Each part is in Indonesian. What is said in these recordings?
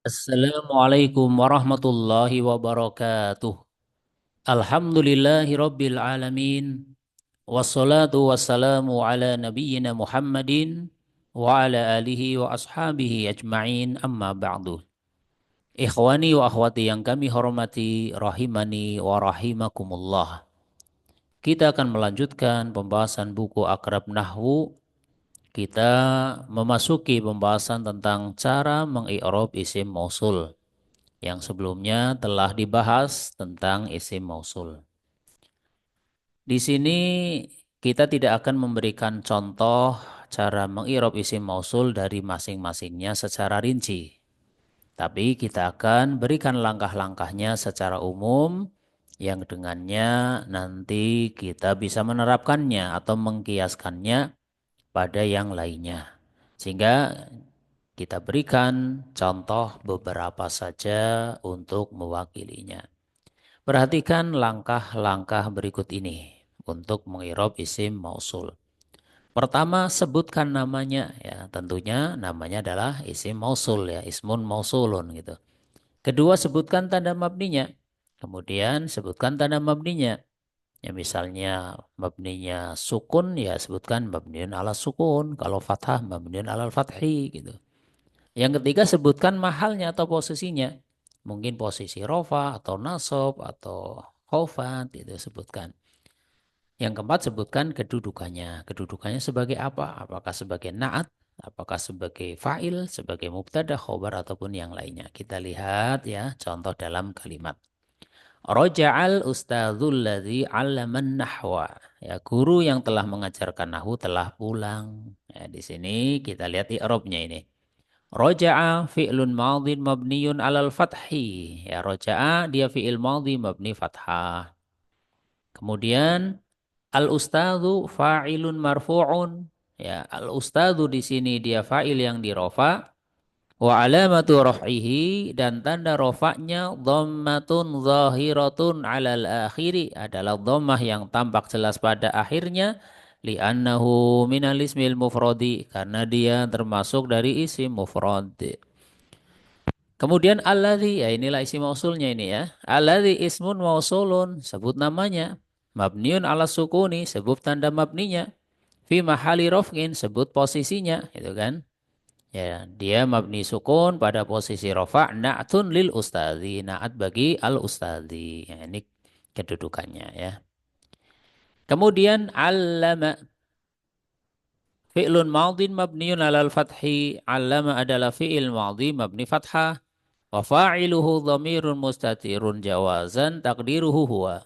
Assalamualaikum warahmatullahi wabarakatuh. Alhamdulillahi rabbil alamin. Wassalatu wassalamu ala nabiyyina Muhammadin wa ala alihi wa ashabihi ajma'in amma ba'du. Ikhwani wa akhwati yang kami hormati rahimani wa rahimakumullah. Kita akan melanjutkan pembahasan buku Akrab Nahwu. Kita memasuki pembahasan tentang cara mengi'rab isim mausul, yang sebelumnya telah dibahas tentang isim mausul. Di sini kita tidak akan memberikan contoh cara mengirob isim mausul dari masing-masingnya secara rinci. Tapi kita akan berikan langkah-langkahnya secara umum yang dengannya nanti kita bisa menerapkannya atau mengkiaskannya pada yang lainnya. Sehingga kita berikan contoh beberapa saja untuk mewakilinya. Perhatikan langkah-langkah berikut ini untuk mengirob isim mausul. Pertama, sebutkan namanya, ya. Tentunya namanya adalah isim mausul, ya, ismun mausulun gitu. Kedua, sebutkan tanda mabninya. Kemudian sebutkan tanda mabninya. Ya, misalnya mabninya sukun, ya sebutkan mabniun ala sukun. Kalau fathah, mabniun ala fathi gitu. Yang ketiga, sebutkan mahalnya atau posisinya. Mungkin posisi rofa atau nasob atau khofat itu sebutkan. Yang keempat, sebutkan kedudukannya. Kedudukannya sebagai apa? Apakah sebagai na'at, apakah sebagai fa'il, sebagai mubtada, khobar ataupun yang lainnya. Kita lihat ya contoh dalam kalimat. Roja'al ustadzul ladzi 'allaman nahwa. Ya, guru yang telah mengajarkan nahwu telah pulang. Ya, di sini kita lihat i'rabnya ini. Roja'a fi'lun madhin mabniyun alal fathi. Ya, roja'a dia fi'il madhi mabni fathah. Kemudian al-ustadzu fa'ilun marfu'un. Ya, al-ustadzu di sini dia fa'il yang dirofa. Wa alamatu raf'ihi, dan tanda rofaknya dhammatun zahiratun alal akhiri, adalah dhammah yang tampak jelas pada akhirnya, li'annahu minal ismil mufradi, karena dia termasuk dari isim mufrad. Kemudian alladzi, ya inilah isim mausulnya ini ya. Alladzi ismun mausulun, sebut namanya. Mabniun ala sukuni, sebut tanda mabninya. Fi mahali rof'in, sebut posisinya, gitu kan. Ya, dia mabni sukun pada posisi rofa, na'tun lil ustadzi, na'at bagi al ustadzi. Ya, ini kedudukannya ya. Kemudian allama, fi'lun madhin mabniun alal fathi. Allama adalah fi'il madhi mabni fathah. Wa fa'iluhu dhamirun mustatirun jawazan takdiruhu huwa.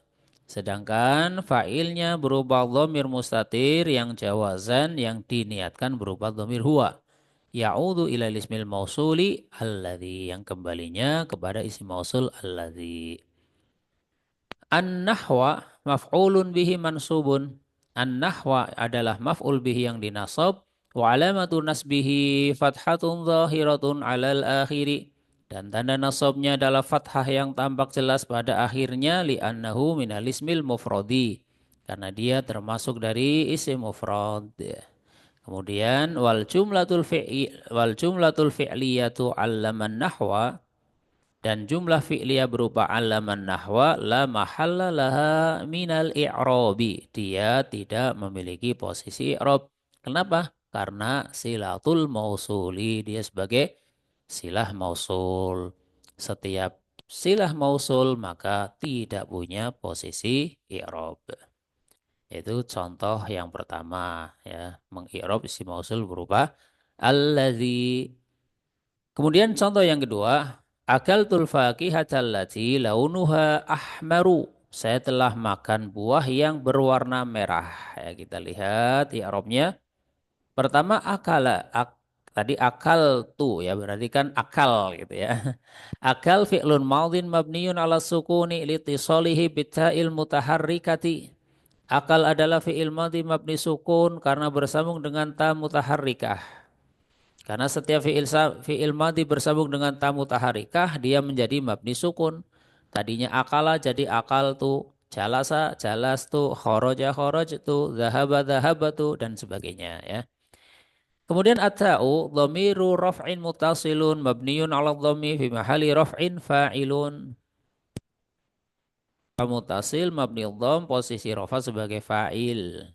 Sedangkan fa'ilnya berupa dhamir mustatir yang jawazan, yang diniatkan berupa dhamir huwa. Ya'udhu ila ismil mausuli alladhi, yang kembalinya kepada isim mausul alladhi. An-nahwa maf'ulun bihi mansubun. An-nahwa adalah maf'ul bihi yang dinasab. Wa alamatu nasbihi fathatun zahiratun alal akhiri. Dan tanda nasabnya adalah fathah yang tampak jelas pada akhirnya, li'annahu minal ismil mufradi. Karena dia termasuk dari isim mufrad. Kemudian wal jumlatul fi'liyatu 'allaman nahwa, dan jumlah fi'liyah berupa 'allaman nahwa la mahalla laha minal i'rabi. Dia tidak memiliki posisi i'rab. Kenapa? Karena silatul mausuli, dia sebagai silah mausul. Setiap silah mausul maka tidak punya posisi i'rab. Itu contoh yang pertama ya, mengi'rab isim mausul berupa alladzi. Kemudian contoh yang kedua, akaltul faqihatal lati launuha ahmaru. Saya telah makan buah yang berwarna merah. Ya, kita lihat i'rabnya. Pertama akala, tadi akal tu ya, berarti kan akal gitu ya. Akal fi'lun madhin mabniyun ala sukuni litisalihi bitta'il mutaharrikati. Akal adalah fi'il madhi mabni sukun karena bersambung dengan ta mutaharrikah. Karena setiap fi'il madhi bersambung dengan ta mutaharrikah, dia menjadi mabni sukun. Tadinya akala jadi akal tu, jalasa jalas tu, khoroja khoroj tu, zahaba zahaba tu, dan sebagainya ya. Kemudian at-ta'u dhamiru raf'in mutasilun mabniyun 'ala dhammi fi mahalli raf'in fa'ilun. Mutasil mabni dham posisi rafa sebagai fa'il.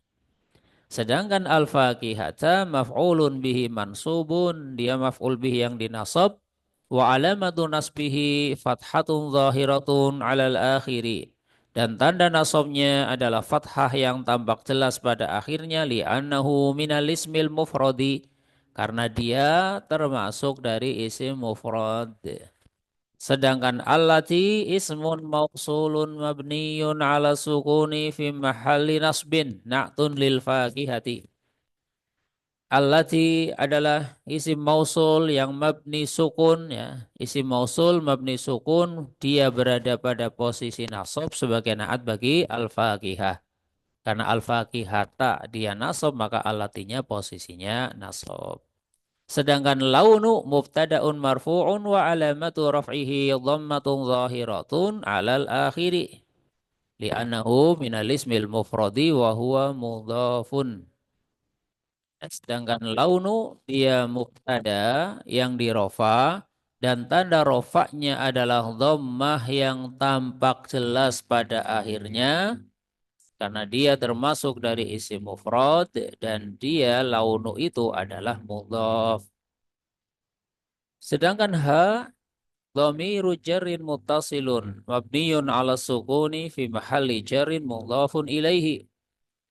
Sedangkan al-fakihata maf'ulun bihi mansubun, dia maf'ul bihi yang dinasab, wa alamatu nasbihi fathatun zahiratun 'alal akhiri. Dan tanda nasabnya adalah fathah yang tampak jelas pada akhirnya li'annahu minal ismil mufradi, karena dia termasuk dari isim mufrad. Sedangkan allati ismun mausulun mabniyun ala sukuni fi mahalli nasbin na'tun lil fakihati. Allati adalah isim mausul yang mabni sukun ya. Isim mausul mabni sukun dia berada pada posisi nasab sebagai naat bagi al-fakihah. Karena al-fakihata dia nasab maka allatinya posisinya nasab. Sedangkan launu mubtada'un marfu'un wa alamatu raf'ihi dhammatun zahiratun 'alal akhiri li'annahu minal ismil mufradi wa huwa mudhafun. Sedangkan launu dia mubtada yang dirofa dan tanda rofaknya adalah dhammah yang tampak jelas pada akhirnya karena dia termasuk dari isim mufrad dan dia launu itu adalah mudhaf. Sedangkan ha dhamiru jarrin muttasilun mabniyun ala sukuni fi mahalli jarrin mudhafun ilaihi.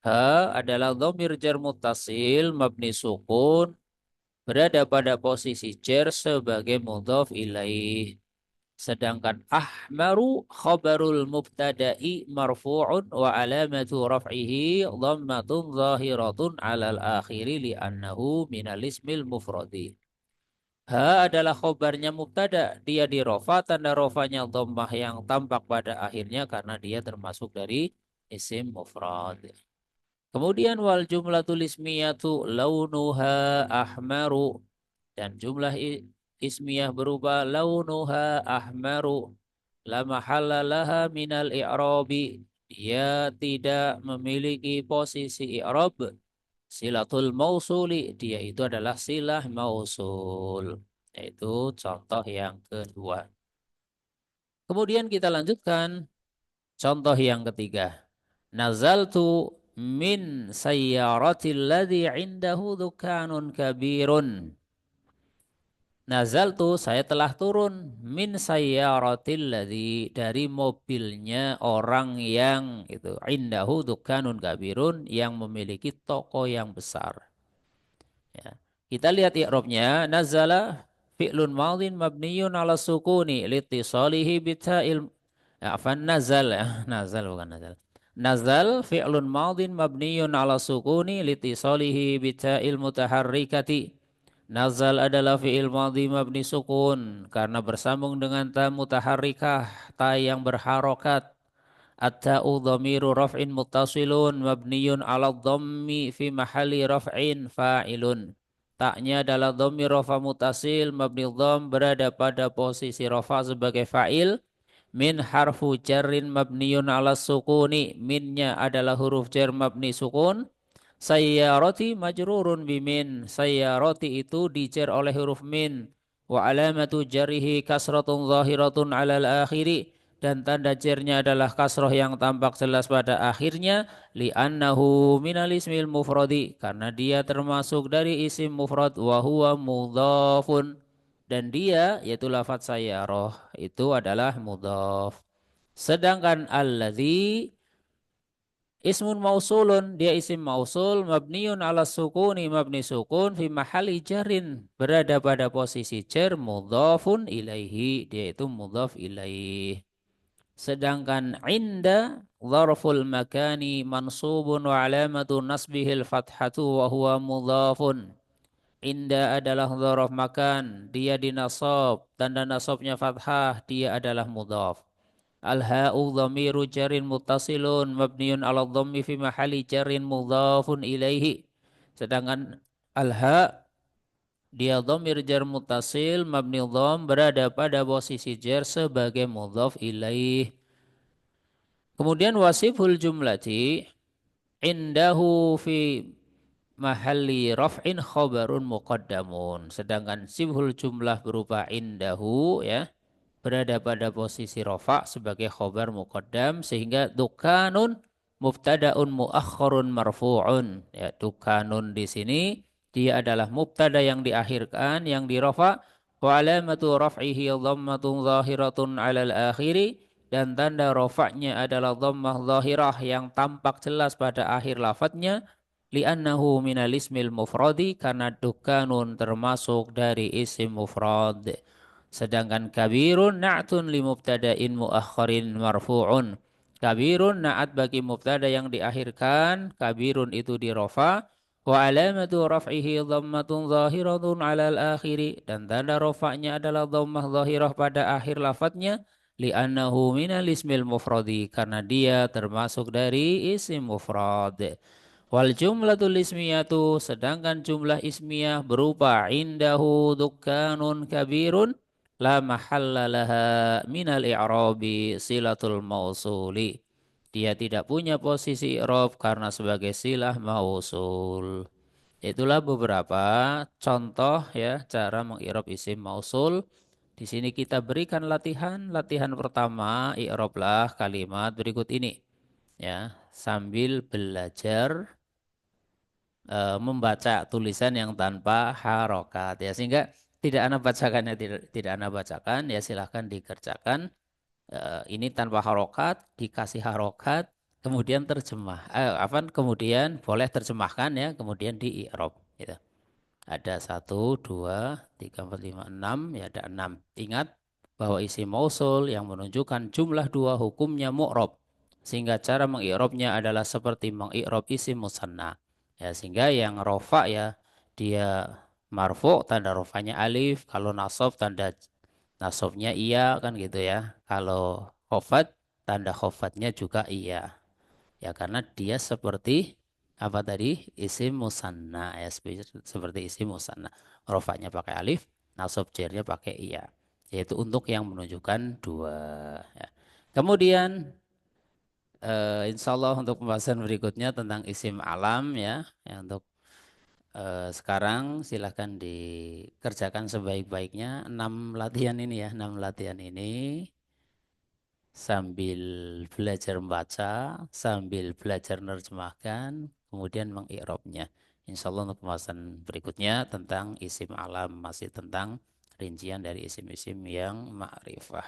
Ha adalah dhamir jar muttasil mabni sukun berada pada posisi jar sebagai mudhaf ilaih. Sedangkan ahmaru khabarul mubtada'i marfu'un wa alamatu raf'ihi dhammatun zahiratun 'alal akhiri li'annahu minal ismil mufradi. Ha adalah khobarnya mubtada. Dia di rofa, tanda rofanya dhammah yang tampak pada akhirnya karena dia termasuk dari isim mufrad. Kemudian wal jumlatul ismiyatu launuha ahmaru. Dan jumlah ismiyah berubah launuha ahmaru. La mahalla laha minal i'rabi. Dia tidak memiliki posisi i'rab. Silatul mausuli, dia itu adalah silah mausul. Yaitu contoh yang kedua. Kemudian kita lanjutkan contoh yang ketiga. Nazaltu min sayyaratil ladzi indahu dukanun kabirun. Nazaltu, saya telah turun min sayyaratil ladzi dari mobilnya orang yang itu indahu dukanun kabirun yang memiliki toko yang besar. Ya. Kita lihat i'rabnya nazala fi'lun madhin mabniyun ala sukuni litisalihi bita'il afan nazal ya. Nazal bukan nazal. Nazal fi'lun madhin mabniyun ala sukuni litisalihi bita'il mutaharrikati. Nazal adalah fi'il madhi mabni sukun karena bersambung dengan ta mutaharrikah, ta yang berharokat. At-ta'u dhamiru raf'in muttasilun mabniyun 'ala dhammi fi mahalli raf'in fa'ilun. Ta'nya adalah dhamir rafa muttasil mabni dhamm berada pada posisi rafa sebagai fa'il. Min harfu jarrin mabniyun 'ala sukuni. Minnya adalah huruf jar mabni sukun. Sayyarati majrurun bimin. Sayyarati itu dijar oleh huruf min. Wa alamatu jarihi kasratun zahiratun 'alal akhiri dan tanda jarnya adalah kasroh yang tampak jelas pada akhirnya li'annahu minal ismil mufradi karena dia termasuk dari isim mufrad wa huwa mudhafun dan dia yaitu lafadz sayyarah itu adalah mudhaf. Sedangkan alladzi ismun mausulun dia isim mausul mabniun ala sukuni mabni sukun fi mahali jarin berada pada posisi jar mudhafun ilaihi dia itu mudhaf ilaih. Sedangkan inda zarful makani mansubun wa alamatu nasbihil fathatu wa huwa mudhafun. Inda adalah zarf makan, dia dinasab, tanda nasabnya fathah, dia adalah mudhaf. Al-ha'u dhamiru jarin muttasilun mabniun ala dhammi fi mahali jarin mudhafun ilaihi. Sedangkan al-ha' dia dhamir jar muttasil mabni dhamm berada pada posisi jar sebagai mudhaf ilaih. Kemudian wasiful jumlati indahu fi mahalli raf'in khabarun muqaddamun. Sedangkan sibhul jumlah berupa indahu ya berada pada posisi rofa sebagai khobar muqaddam sehingga dukanun mubtadaun muakhkharun marfu'un ya dukanun di sini dia adalah mubtada yang diakhirkan yang dirofa wa alamatu raf'ihi dhammatun zahiratun 'alal akhiri dan tanda rofaknya adalah dhammah zahirah yang tampak jelas pada akhir lafadznya li'annahu minal ismil mufradi karena dukanun termasuk dari isim mufrad. Sedangkan kabirun na'tun li mubtada'in muakharin marfu'un. Kabirun na'at bagi mubtada yang diakhirkan, kabirun itu dirofa. Wa alamatu raf'ihi dhammatun zahiratun 'alal akhiri dan tanda rafa'nya adalah dhammah zahirah pada akhir lafadznya li'annahu minal ismil mufradi karena dia termasuk dari isim mufrad. Wal jumlatul ismiyatu sedangkan jumlah ismiyah berupa indahu dukkanun kabirun la mahalla laha minal i'rabi silatul mausuli. Dia tidak punya posisi i'rab karena sebagai silah mausul. Itulah beberapa contoh ya cara mengi'rab isim mausul. Di sini kita berikan latihan. Latihan pertama, i'rablah kalimat berikut ini. Ya, sambil belajar membaca tulisan yang tanpa harokat ya sehingga tidak ana bacakan ya tidak ana bacakan ya silahkan dikerjakan. Ini tanpa harokat dikasih harokat kemudian terjemah kemudian boleh terjemahkan ya kemudian di i'rab gitu. Ada satu, dua, tiga, empat, lima, enam. Ya ada enam. Ingat bahwa isi mausul yang menunjukkan jumlah dua hukumnya mu'rob. Sehingga cara mengi'robnya adalah seperti mengi'rob isim musanna. Ya, sehingga yang rofa ya dia marfu tanda rofanya alif. Kalau nasob tanda nasobnya iya kan gitu ya. Kalau khofat tanda khofatnya juga iya. Ya karena dia seperti apa tadi? Isim musanna ya seperti isim musanna. Rofanya pakai alif, nasab jernya pakai iya. Yaitu untuk yang menunjukkan dua. Ya. Kemudian insya Allah untuk pembahasan berikutnya tentang isim alam ya. Ya untuk sekarang silahkan dikerjakan sebaik-baiknya 6 latihan ini ya. 6 latihan ini sambil belajar membaca, sambil belajar menerjemahkan, kemudian mengi'rabnya. Insya Allah untuk pembahasan berikutnya tentang isim alam, masih tentang rincian dari isim-isim yang ma'rifah.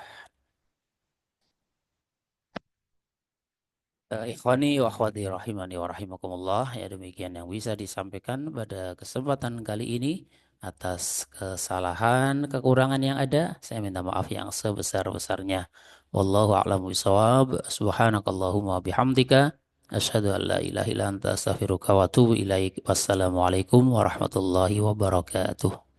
Ikhwani wa akhwati rahimani wa rahimakumullah. Ya demikian yang bisa disampaikan pada kesempatan kali ini. Atas kesalahan, kekurangan yang ada, saya minta maaf yang sebesar-besarnya. Wallahu a'lamu bishawab. Subhanakallahumma bihamdika. Asyhadu an la ilaha illa anta astaghfiruka wa atubu ilaik. Wassalamualaikum warahmatullahi wabarakatuh.